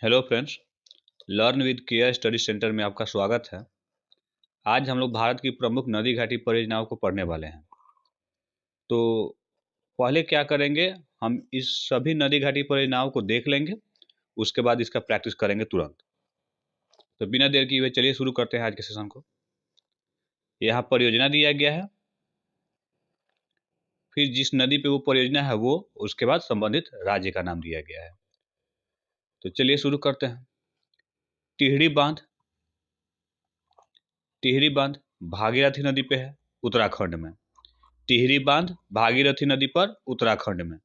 Hello friends, learn with care study centre में आपका स्वागत है। आज हम लोग भारत की प्रमुख नदी घाटी परियोजनाओं को पढ़ने वाले हैं। तो पहले क्या करेंगे, हम इस सभी नदी घाटी परियोजनाओं को देख लेंगे, उसके बाद इसका प्रैक्टिस करेंगे तुरंत। तो बिना देर किए हुए चलिए शुरू करते हैं आज के सेशन को। यहाँ परियोजना दिया गया है, फिर जिस नदी पे वो परियोजना है वो उसके बाद संबंधित राज्य का नाम दिया गया है। तो चलिए शुरू करते हैं। टिहरी बांध। टिहरी बांध भागीरथी नदी पे है, उत्तराखंड में। टिहरी बांध भागीरथी नदी पर, उत्तराखंड में।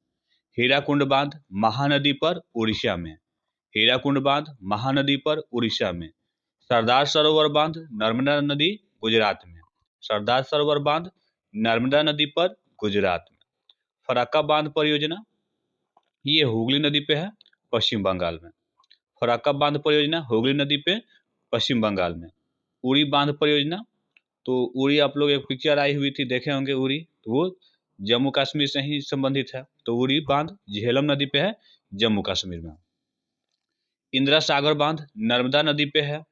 हीराकुंड बांध महानदी पर, उड़ीसा में। हीराकुंड बांध महानदी पर, उड़ीसा में। सरदार सरोवर बांध नर्मदा नदी, गुजरात में। सरदार सरोवर बांध नर्मदा नदी पर, गुजरात में। फरक्का बांध परियोजना ये हुगली नदी पे है, पश्चिम बंगाल में। फरक्का बांध परियोजना हुगली नदी पे, पश्चिम बंगाल में। उड़ी बांध परियोजना, तो उड़ी आप लोग एक पिक्चर आई हुई थी, देखे होंगे उड़ी, तो वो जम्मू कश्मीर से ही संबंधित है। तो उड़ी बांध झेलम नदी पे है, जम्मू कश्मीर में। इंदिरा सागर बांध नर्मदा नदी पे है,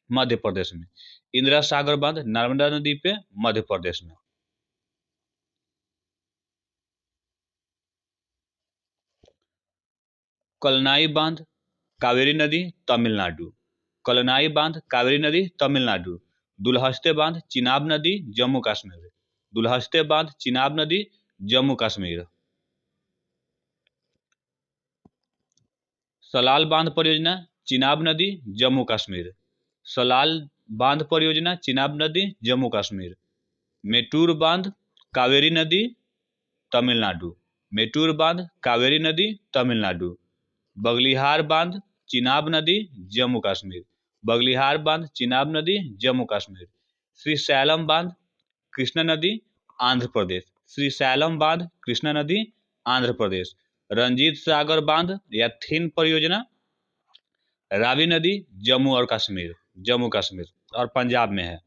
मध्य प्रदेश में। इंदिरा सागर बांध नर्मदा नदी पे, मध्य प्रदेश में। कलनाई बांध कावेरी नदी, तमिलनाडु। कलनाई बांध कावेरी नदी, तमिलनाडु। दुल्हस्ते बांध चिनाब नदी, जम्मू कश्मीर। दुल्हस्ते बांध चिनाब नदी, जम्मू कश्मीर। सलाल बांध परियोजना चिनाब नदी, जम्मू कश्मीर। सलाल बांध परियोजना चिनाब नदी, जम्मू कश्मीर। मेटूर बांध कावेरी नदी, तमिलनाडु। मेटूर बांध कावेरी नदी, तमिलनाडु। बगलिहार बांध चिनाब नदी, जम्मू कश्मीर। बगलिहार बांध चिनाब नदी, जम्मू कश्मीर। श्री सैलम बांध कृष्णा नदी, आंध्र प्रदेश। श्री सैलम बांध कृष्णा नदी, आंध्र प्रदेश। रंजीत सागर बांध या थिन परियोजना रावी नदी, जम्मू और कश्मीर, जम्मू कश्मीर और पंजाब में है।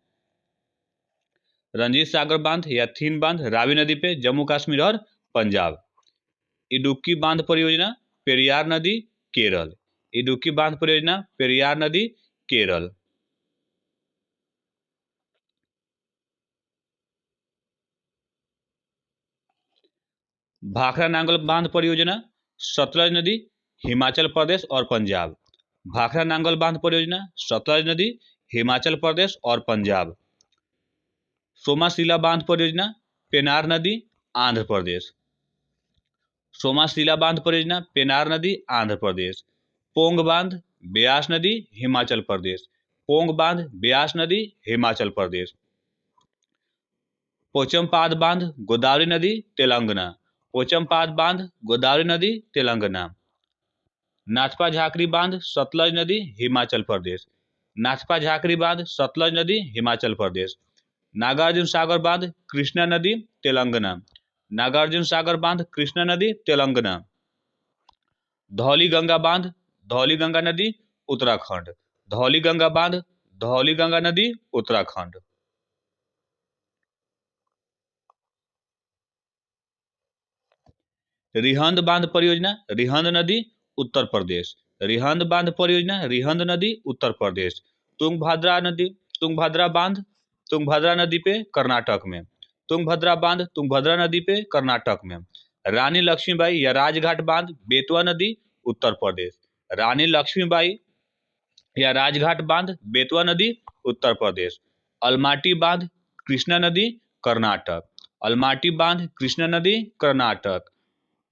रंजीत सागर बांध या थिन बांध रावी नदी पे, जम्मू कश्मीर और पंजाब। इडुक्की बांध परियोजना पेरियार नदी, केरल। इडुक्की बांध परियोजना पेरियार नदी, केरल। भाखड़ा नांगल बांध परियोजना सतलज नदी, हिमाचल प्रदेश और पंजाब। भाखड़ा नांगल बांध परियोजना सतलज नदी, हिमाचल प्रदेश और पंजाब। सोमाशिला बांध परियोजना पेनार नदी, आंध्र प्रदेश। सोमाशिला बांध परियोजना पेनार नदी, आंध्र प्रदेश। पोंग बांध ब्यास नदी, हिमाचल प्रदेश। पोंग बांध ब्यास नदी, हिमाचल प्रदेश। पोचमपाद बांध गोदावरी नदी, तेलंगाना। पोचमपाद बांध गोदावरी नदी, तेलंगाना। नाथपा झाकरी बांध सतलज नदी, हिमाचल प्रदेश। नाथपा झाकरी बांध सतलज नदी, हिमाचल प्रदेश। नागार्जुन सागर बांध कृष्णा नदी, तेलंगाना। नागार्जुन सागर बांध कृष्णा नदी, तेलंगाना। धौली गंगा बांध धौली गंगा नदी, उत्तराखंड। धौली गंगा बांध धौली गंगा नदी, उत्तराखंड। रिहंद बांध परियोजना रिहंद नदी, उत्तर प्रदेश। रिहंद बांध परियोजना रिहंद नदी, उत्तर प्रदेश। तुंगभद्रा नदी तुंगभद्रा बांध तुंगभद्रा नदी पे, कर्नाटक में। तुंगभद्रा बांध तुंगभद्रा नदी पे, कर्नाटक में। रानी लक्ष्मीबाई या राजघाट बांध बेतवा नदी, उत्तर प्रदेश। रानी लक्ष्मीबाई या राजघाट बांध बेतवा नदी, उत्तर प्रदेश। अलमाटी बांध कृष्णा नदी, कर्नाटक। अलमाटी बांध कृष्णा नदी, कर्नाटक।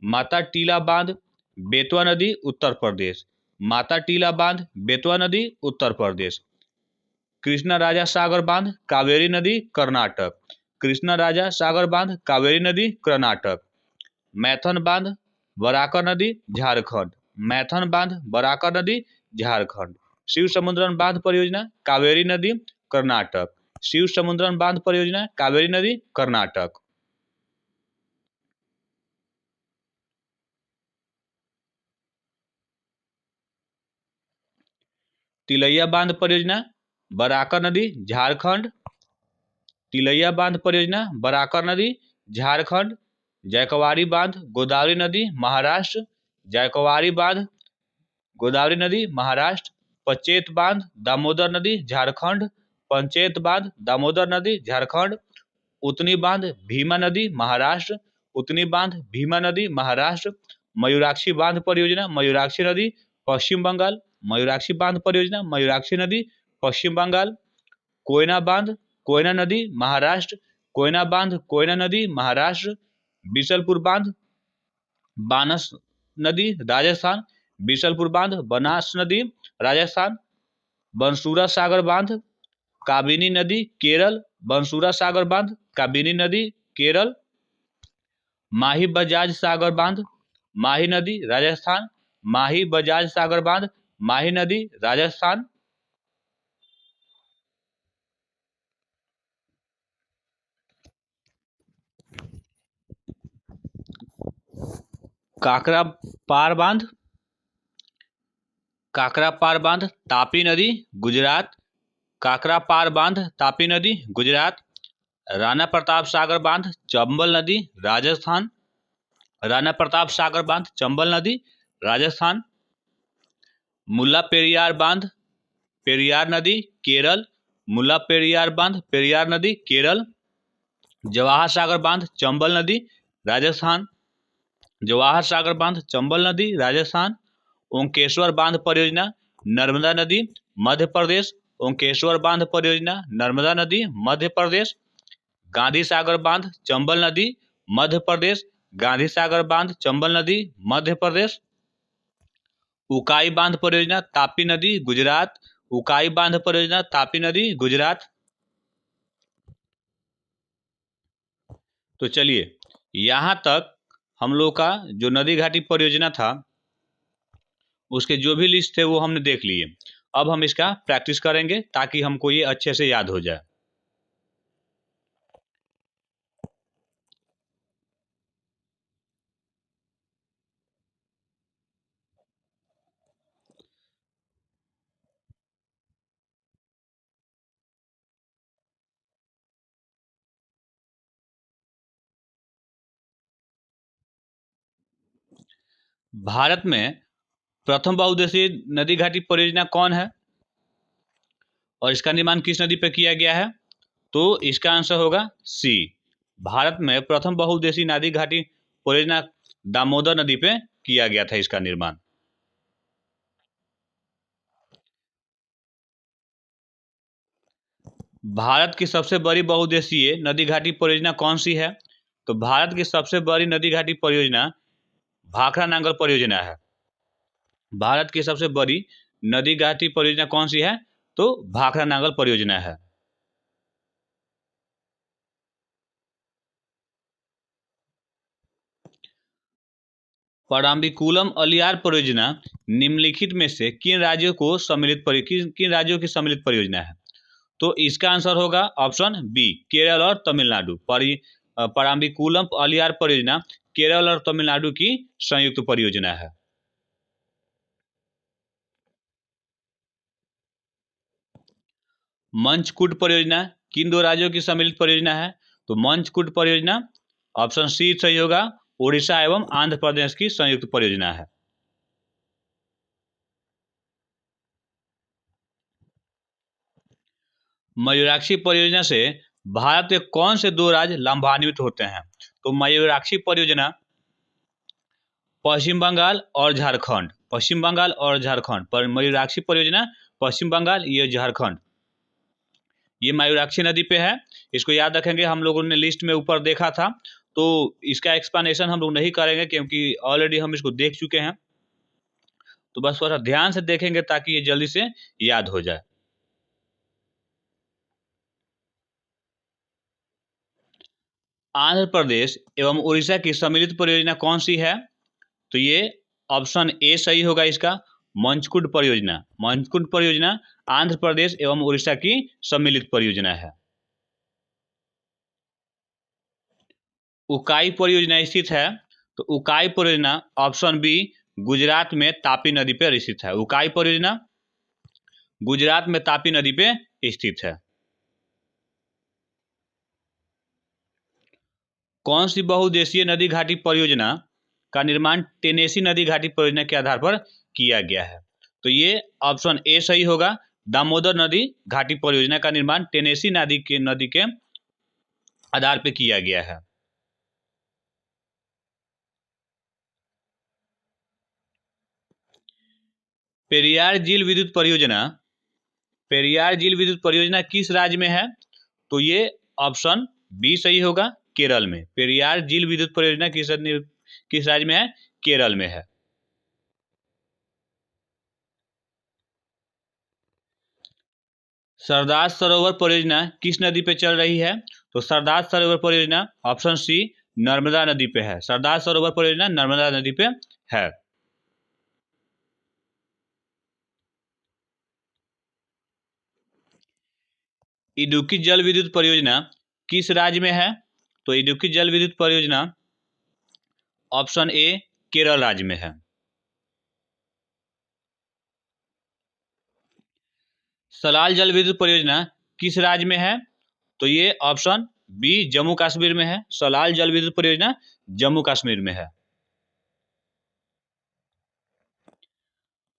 माता टीला बांध बेतवा नदी, उत्तर प्रदेश। माता टीला बांध बेतवा नदी, उत्तर प्रदेश। कृष्णा राजा सागर बांध कावेरी नदी, कर्नाटक। कृष्णा राजा सागर बांध कावेरी नदी, कर्नाटक। मैथन बांध बराकर नदी, झारखंड। मैथन बांध बराकर नदी, झारखंड। शिव समुद्रम बांध परियोजना कावेरी नदी, कर्नाटक। शिव समुद्रम बांध परियोजना कावेरी नदी, कर्नाटक। तिलैया बांध परियोजना बराकर नदी, झारखंड। तिलैया बांध परियोजना बराकर नदी, झारखंड। जायकवाड़ी बांध गोदावरी नदी, महाराष्ट्र। जायकवाड़ी बांध गोदावरी नदी महाराष्ट्र, पंचेत बांध दामोदर नदी झारखंड, पंचेत बांध दामोदर नदी झारखंड, उतनी बांध भीमा नदी महाराष्ट्र, उतनी बांध भीमा नदी महाराष्ट्र, मयूराक्षी बांध परियोजना मयूराक्षी नदी पश्चिम बंगाल, मयूराक्षी बांध परियोजना मयूराक्षी नदी पश्चिम बंगाल, कोयना बांध कोयना नदी महाराष्ट्र, कोयना बांध कोयना नदी महाराष्ट्र, बीसलपुर बांध बानस नदी राजस्थान, बीसलपुर बांध बनास नदी राजस्थान, बंसूरा सागर बांध काबिनी नदी केरल, बंसूरा सागर बांध काबिनी नदी केरल, माही बजाज सागर बांध माही नदी राजस्थान, माही बजाज सागर बांध माही नदी राजस्थान, काकरा पार बांध काकरा पार बांध तापी नदी गुजरात, काकरा पार बांध तापी नदी गुजरात, राणा प्रताप सागर बांध चंबल नदी राजस्थान, राणा प्रताप सागर बांध चंबल नदी राजस्थान, मुल्ला पेरियार बांध पेरियार नदी केरल, मुल्ला पेरियार बांध पेरियार नदी केरल, जवाहर सागर बांध चंबल नदी राजस्थान, जवाहर सागर बांध चंबल नदी राजस्थान, ओंकेश्वर बांध परियोजना नर्मदा नदी मध्य प्रदेश, ओंकेश्वर बांध परियोजना नर्मदा नदी मध्य प्रदेश, गांधी सागर बांध चंबल नदी मध्य प्रदेश, गांधी सागर बांध चंबल नदी मध्य प्रदेश, उकाई बांध परियोजना तापी नदी गुजरात, उकाई बांध परियोजना तापी नदी गुजरात। तो चलिए यहाँ तक हम लोग का जो नदी घाटी परियोजना था उसके जो भी लिस्ट थे वो हमने देख लिए। अब हम इसका प्रैक्टिस करेंगे ताकि हमको ये अच्छे से याद हो जाए। भारत में प्रथम बहुउद्देशीय नदी घाटी परियोजना कौन है और इसका निर्माण किस नदी पर किया गया है? तो इसका आंसर होगा सी। भारत में प्रथम बहुउद्देशीय नदी घाटी परियोजना दामोदर नदी पे किया गया था इसका निर्माण। भारत की सबसे बड़ी बहुउद्देशीय नदी घाटी परियोजना कौन सी है? तो भारत की सबसे बड़ी नदी घाटी परियोजना भाखड़ा नांगल परियोजना है। भारत की सबसे बड़ी नदी घाटी परियोजना कौन सी है? तो भाखड़ा नांगल परियोजना है। पराम्बिकुलम अलियार परियोजना निम्नलिखित में से किन राज्यों की सम्मिलित परियोजना है? तो इसका आंसर होगा ऑप्शन बी केरल और तमिलनाडु। पराम्बिकुलम अलियार परियोजना केरल और तमिलनाडु की संयुक्त परियोजना है। मंचकुट परियोजना किन दो राज्यों की सम्मिलित परियोजना है? तो मंचकुट परियोजना ऑप्शन सी सही होगा, उड़ीसा एवं आंध्र प्रदेश की संयुक्त परियोजना है। मयूराक्षी परियोजना से भारत के कौन से दो राज्य लाभान्वित होते हैं? तो मयूराक्षी परियोजना पश्चिम बंगाल और झारखंड, पश्चिम बंगाल और झारखंड पर मयूराक्षी परियोजना पश्चिम बंगाल ये झारखंड, ये मयूराक्षी नदी पे है। इसको याद रखेंगे, हम लोगों ने लिस्ट में ऊपर देखा था तो इसका एक्सप्लेनेशन हम लोग नहीं करेंगे क्योंकि ऑलरेडी हम इसको देख चुके हैं। तो बस थोड़ा ध्यान से देखेंगे ताकि ये जल्दी से याद हो जाए। आंध्र प्रदेश एवं उड़ीसा की सम्मिलित परियोजना कौन सी है? तो ये ऑप्शन ए सही होगा इसका, मंचकुट परियोजना। मंचकुट परियोजना आंध्र प्रदेश एवं उड़ीसा की सम्मिलित परियोजना है। उकाई परियोजना स्थित है? तो उकाई परियोजना ऑप्शन बी गुजरात में तापी नदी पर स्थित है। उकाई परियोजना गुजरात में तापी नदी पे स्थित है। कौन सी बहुउद्देशीय नदी घाटी परियोजना का निर्माण टेनेसी नदी घाटी परियोजना के आधार पर किया गया है? तो ये ऑप्शन ए सही होगा। दामोदर नदी घाटी परियोजना का निर्माण टेनेसी नदी के आधार पर किया गया है। पेरियार झील विद्युत परियोजना, पेरियार झील विद्युत परियोजना किस राज्य में है? तो ये ऑप्शन बी सही होगा, केरल में। पेरियार झील विद्युत परियोजना किस राज्य में है? केरल में है। सरदार सरोवर परियोजना किस नदी पे चल रही है? तो सरदार सरोवर परियोजना ऑप्शन सी नर्मदा नदी पे है। सरदार सरोवर परियोजना नर्मदा नदी पे है। इडुक्की जल विद्युत परियोजना किस राज्य में है? तो इडुक्की जल विद्युत परियोजना ऑप्शन ए केरल राज्य में है। सलाल जल विद्युत परियोजना किस राज्य में है? तो ये ऑप्शन बी जम्मू कश्मीर में है। सलाल जल विद्युत परियोजना जम्मू कश्मीर में है।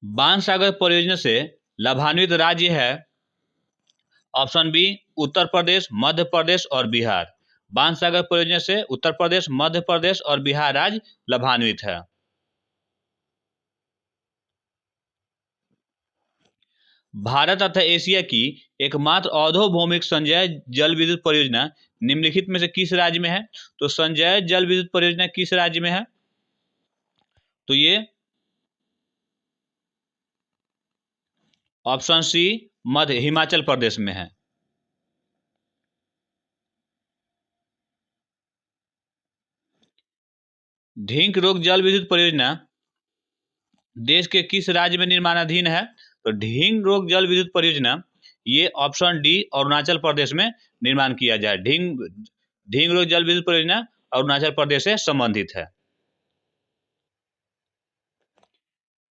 बाणसागर परियोजना से लाभान्वित राज्य है? ऑप्शन बी उत्तर प्रदेश, मध्य प्रदेश और बिहार। बाणसागर परियोजना से उत्तर प्रदेश, मध्य प्रदेश और बिहार राज्य लाभान्वित है। भारत तथा एशिया की एकमात्र औद्योभौमिक संचय जल विद्युत परियोजना निम्नलिखित में से किस राज्य में है? तो संचय जल विद्युत परियोजना किस राज्य में है? तो ये ऑप्शन सी मध्य हिमाचल प्रदेश में है। ढींक रोग जल विद्युत परियोजना देश के किस राज्य में निर्माणाधीन है? तो ढींग रोग जल विद्युत परियोजना ये ऑप्शन डी अरुणाचल प्रदेश में निर्माण किया जाए। ढींग रोग जल विद्युत परियोजना अरुणाचल प्रदेश से संबंधित है।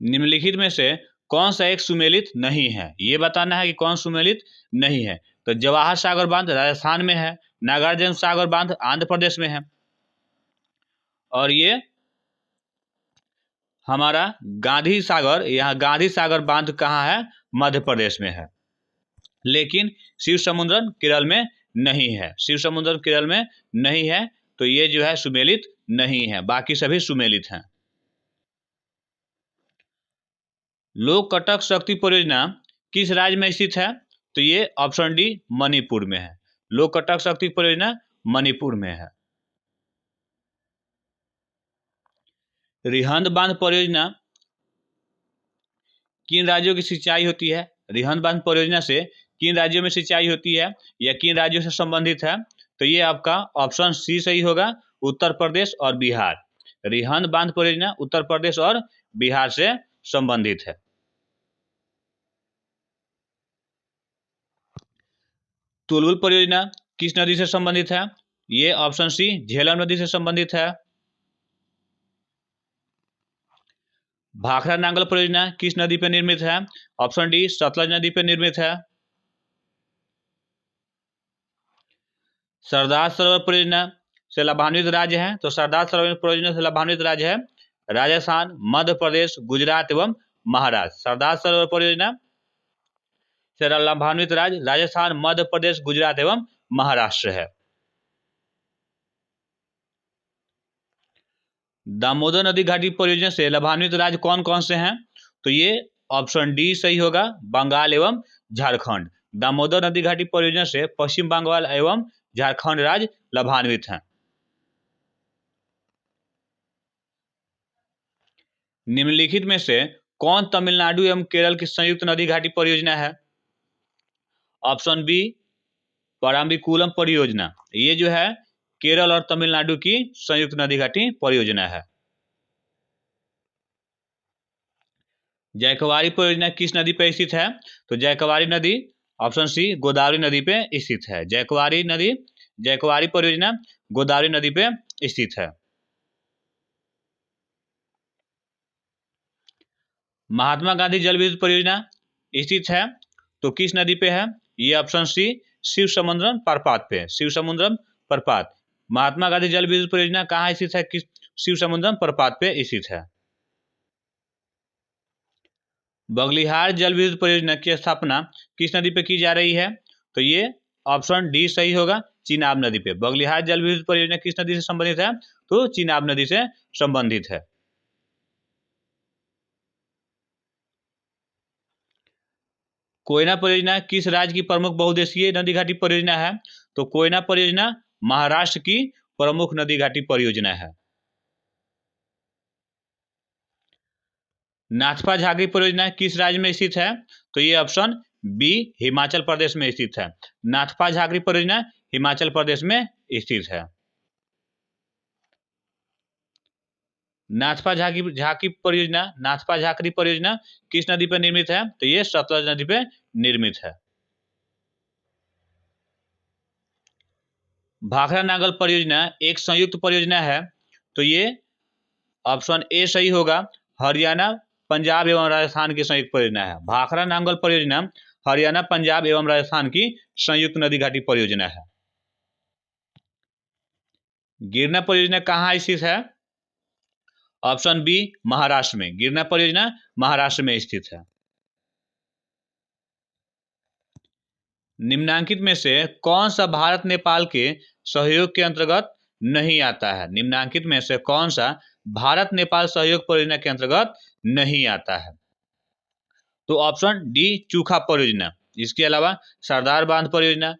निम्नलिखित में से कौन सा एक सुमेलित नहीं है? ये बताना है कि कौन सुमेलित नहीं है। तो जवाहर सागर बांध राजस्थान में है, नागार्जुन सागर बांध आंध्र प्रदेश में है, और ये हमारा गांधी सागर, यहाँ गांधी सागर बांध कहाँ है? मध्य प्रदेश में है। लेकिन शिव समुद्रम केरल में नहीं है। शिव समुद्रम केरल में नहीं है, तो ये जो है सुमेलित नहीं है, बाकी सभी सुमेलित हैं। लोककटक शक्ति परियोजना किस राज्य में स्थित है? तो ये ऑप्शन डी मणिपुर में है। लोककटक शक्ति परियोजना मणिपुर में है। रिहंद बांध परियोजना किन राज्यों की सिंचाई होती है? रिहंद बांध परियोजना से किन राज्यों में सिंचाई होती है या किन राज्यों से संबंधित है? तो ये आपका ऑप्शन सी सही होगा, उत्तर प्रदेश और बिहार। रिहंद बांध परियोजना उत्तर प्रदेश और बिहार से संबंधित है। तुलबुल परियोजना किस नदी से संबंधित है? ये ऑप्शन सी झेलम नदी से संबंधित है। भाखड़ा नांगल परियोजना किस नदी पर निर्मित है? ऑप्शन डी सतलज नदी पर निर्मित है। सरदार सरोवर परियोजना से लाभान्वित राज्य है? तो सरदार सरोवर परियोजना से लाभान्वित राज्य है राजस्थान, मध्य प्रदेश, गुजरात एवं महाराष्ट्र। सरदार सरोवर परियोजना से लाभान्वित राज्य राजस्थान, मध्य प्रदेश, गुजरात एवं महाराष्ट्र है। दामोदर नदी घाटी परियोजना से लाभान्वित राज्य कौन कौन से हैं? तो ये ऑप्शन डी सही होगा, बंगाल एवं झारखंड। दामोदर नदी घाटी परियोजना से पश्चिम बंगाल एवं झारखंड राज्य लाभान्वित हैं। निम्नलिखित में से कौन तमिलनाडु एवं केरल की संयुक्त नदी घाटी परियोजना है? ऑप्शन बी पराम्बिकुलम परियोजना। ये जो है केरल और तमिलनाडु की संयुक्त नदी घाटी परियोजना है। जयकवारी परियोजना किस नदी पर स्थित है? तो जयकवारी नदी ऑप्शन सी गोदावरी नदी पे स्थित है। जयकवारी परियोजना गोदावरी नदी पे स्थित है। महात्मा गांधी जल विद्युत परियोजना स्थित है तो किस नदी पे है? ये ऑप्शन सी शिव समुद्रम प्रपात पे। शिव समुद्रम प्रपात महात्मा गांधी जल विद्युत परियोजना कहाँ स्थित है? किस शिव समुद्रम प्रपात पे स्थित है। बगलिहार जल विद्युत परियोजना की स्थापना किस नदी पे की जा रही है? तो ये ऑप्शन डी सही होगा, चिनाब नदी पे। बगलिहार जल विद्युत परियोजना किस नदी से संबंधित है? तो चिनाब नदी से संबंधित है। कोयना परियोजना किस राज्य की प्रमुख बहुउद्देशीय नदी घाटी परियोजना है? तो कोयना परियोजना महाराष्ट्र की प्रमुख नदी घाटी परियोजना है। नाथपा झागी परियोजना किस राज्य में स्थित है? तो ये ऑप्शन बी हिमाचल प्रदेश में स्थित है। नाथपा झाकरी परियोजना हिमाचल प्रदेश में स्थित है। नाथपा झाकी परियोजना, नाथपा झाकरी परियोजना किस नदी पर निर्मित है? तो ये सतलज नदी पे निर्मित है। भाखड़ा नांगल परियोजना एक संयुक्त परियोजना है, तो ये ऑप्शन ए सही होगा, हरियाणा पंजाब एवं राजस्थान की संयुक्त परियोजना है। भाखड़ा नांगल परियोजना हरियाणा पंजाब एवं राजस्थान की संयुक्त नदी घाटी परियोजना है। गिरना परियोजना कहाँ स्थित है? ऑप्शन बी महाराष्ट्र में। गिरना परियोजना महाराष्ट्र में स्थित है। निम्नांकित में से कौन सा भारत नेपाल के सहयोग के अंतर्गत नहीं आता है? निम्नांकित में से कौन सा भारत नेपाल सहयोग परियोजना के अंतर्गत नहीं आता है? तो ऑप्शन डी चूखा परियोजना। इसके अलावा सरदार बांध परियोजना,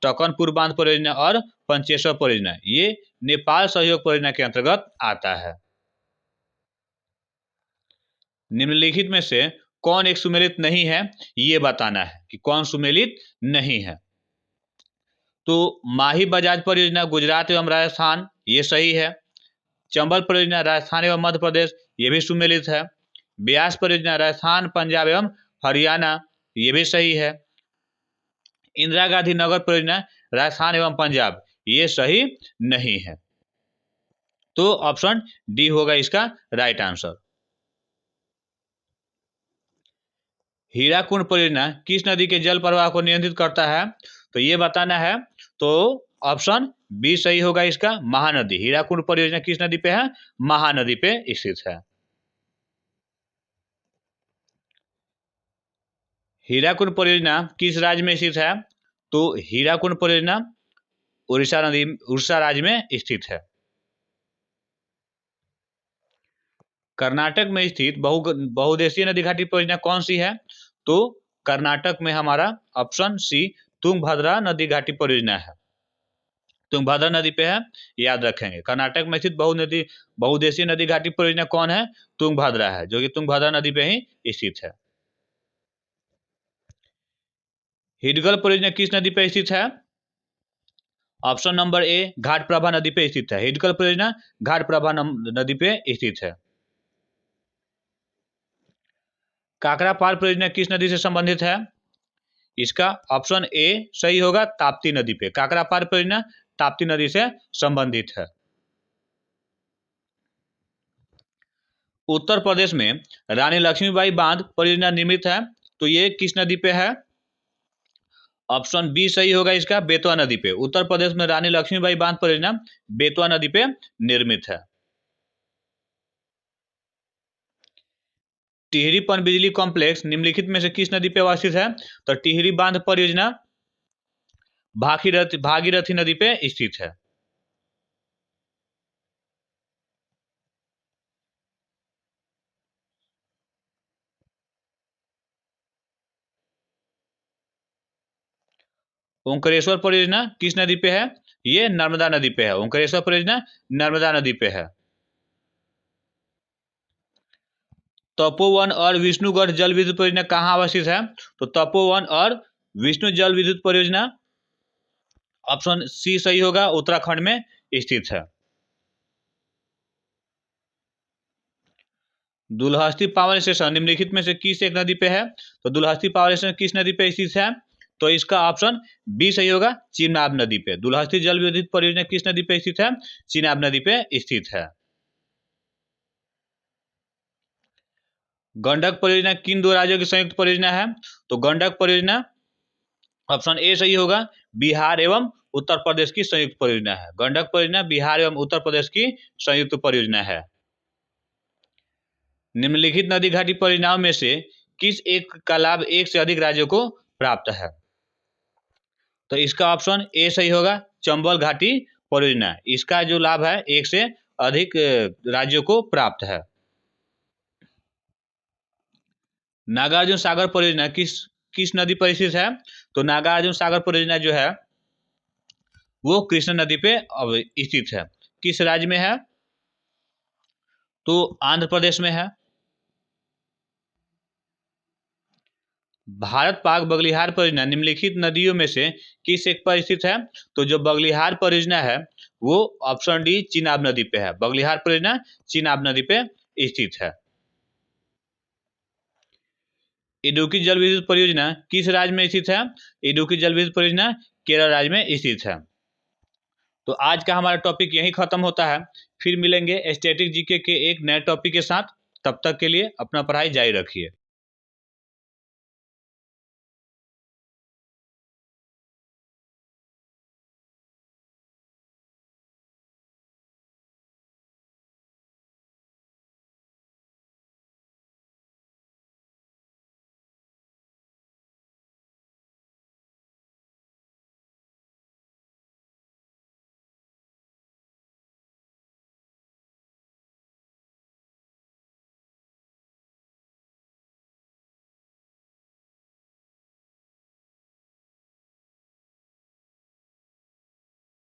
टकनपुर बांध परियोजना और पंचेश्वर परियोजना ये नेपाल सहयोग परियोजना के अंतर्गत आता है। निम्नलिखित में से कौन एक सुमेलित नहीं है, ये बताना है कि कौन सुमेलित नहीं है। तो माही बजाज परियोजना गुजरात एवं राजस्थान ये सही है। चंबल परियोजना राजस्थान एवं मध्य प्रदेश ये भी सुमेलित है। ब्यास परियोजना राजस्थान पंजाब एवं हरियाणा ये भी सही है। इंदिरा गांधी नगर परियोजना राजस्थान एवं पंजाब ये सही नहीं है। तो ऑप्शन डी होगा इसका राइट आंसर। हीराकुंड परियोजना किस नदी के जल प्रवाह को नियंत्रित करता है? तो ये बताना है। तो ऑप्शन बी सही होगा इसका, महानदी। हीराकुंड परियोजना किस नदी पे है? महानदी पे स्थित है। हीराकुंड परियोजना किस राज्य में स्थित है? तो हीराकुंड परियोजना उड़ीसा राज्य में स्थित है। कर्नाटक में स्थित बहुउद्देशीय नदी घाटी परियोजना कौन सी है? तो कर्नाटक में हमारा ऑप्शन सी तुंगभद्रा नदी घाटी परियोजना है। तुंगभद्रा नदी पे है, याद रखेंगे। कर्नाटक में स्थित बहुउद्देशीय नदी घाटी परियोजना कौन है? तुंगभद्रा है, जो कि तुंगभद्रा नदी पे ही स्थित है। हिडगल परियोजना किस नदी पे स्थित है? ऑप्शन नंबर ए घाटप्रभा नदी पे स्थित है। हिडगल परियोजना घाटप्रभा नदी पे स्थित है। काकरापार परियोजना किस नदी से संबंधित है? इसका ऑप्शन ए सही होगा, ताप्ती नदी पे। काकरापार परियोजना ताप्ती नदी से संबंधित है। उत्तर प्रदेश में रानी लक्ष्मीबाई बांध परियोजना निर्मित है, तो ये किस नदी पे है? ऑप्शन बी सही होगा इसका, बेतवा नदी पे। उत्तर प्रदेश में रानी लक्ष्मीबाई बांध परियोजना बेतवा नदी पे निर्मित है। टिहरी पनबिजली कॉम्प्लेक्स निम्नलिखित में से किस नदी पे अवस्थित है? तो टिहरी बांध परियोजना भागीरथी नदी पे स्थित है। ओंकारेश्वर परियोजना किस नदी पे है? ये नर्मदा नदी पे है। ओंकारेश्वर परियोजना नर्मदा नदी पे है। तपोवन और विष्णुगढ़ जल विद्युत परियोजना कहाँ अवस्थित है? तो तपोवन और विष्णु जल विद्युत परियोजना ऑप्शन सी सही होगा, उत्तराखंड में स्थित है। दुलहस्ती पावर स्टेशन निम्नलिखित में से किस एक नदी पे है? तो दुलहस्ती पावर स्टेशन किस नदी पे स्थित है? तो इसका ऑप्शन बी सही होगा, चिनाब नदी पे। दुलहस्ती जल विद्युत परियोजना किस नदी पे स्थित है? चिनाब नदी पे स्थित है। गंडक परियोजना किन दो राज्यों की संयुक्त परियोजना है? तो गंडक परियोजना ऑप्शन ए सही होगा, बिहार एवं उत्तर प्रदेश की संयुक्त परियोजना है। गंडक परियोजना बिहार एवं उत्तर प्रदेश की संयुक्त परियोजना है। निम्नलिखित नदी घाटी परियोजनाओं में से किस एक का लाभ एक से अधिक राज्यों को प्राप्त है? तो इसका ऑप्शन ए सही होगा, चंबल घाटी परियोजना। इसका जो लाभ है एक से अधिक राज्यों को प्राप्त है। नागार्जुन सागर परियोजना किस नदी पर स्थित है? तो नागार्जुन सागर परियोजना जो है वो कृष्णा नदी पे स्थित है। किस राज्य में है? तो आंध्र प्रदेश में है। भारत पाक बगलिहार परियोजना निम्नलिखित नदियों में से किस एक पर स्थित है? तो जो बगलिहार परियोजना है वो ऑप्शन डी चिनाब नदी पे है। बगलिहार परियोजना चिनाब नदी पे स्थित है। इडुक्की जल विद्युत परियोजना किस राज्य में स्थित है? इडुक्की जल विद्युत परियोजना केरल राज्य में स्थित है। तो आज का हमारा टॉपिक यहीं खत्म होता है। फिर मिलेंगे स्टैटिक जीके के एक नए टॉपिक के साथ। तब तक के लिए अपना पढ़ाई जारी रखिए।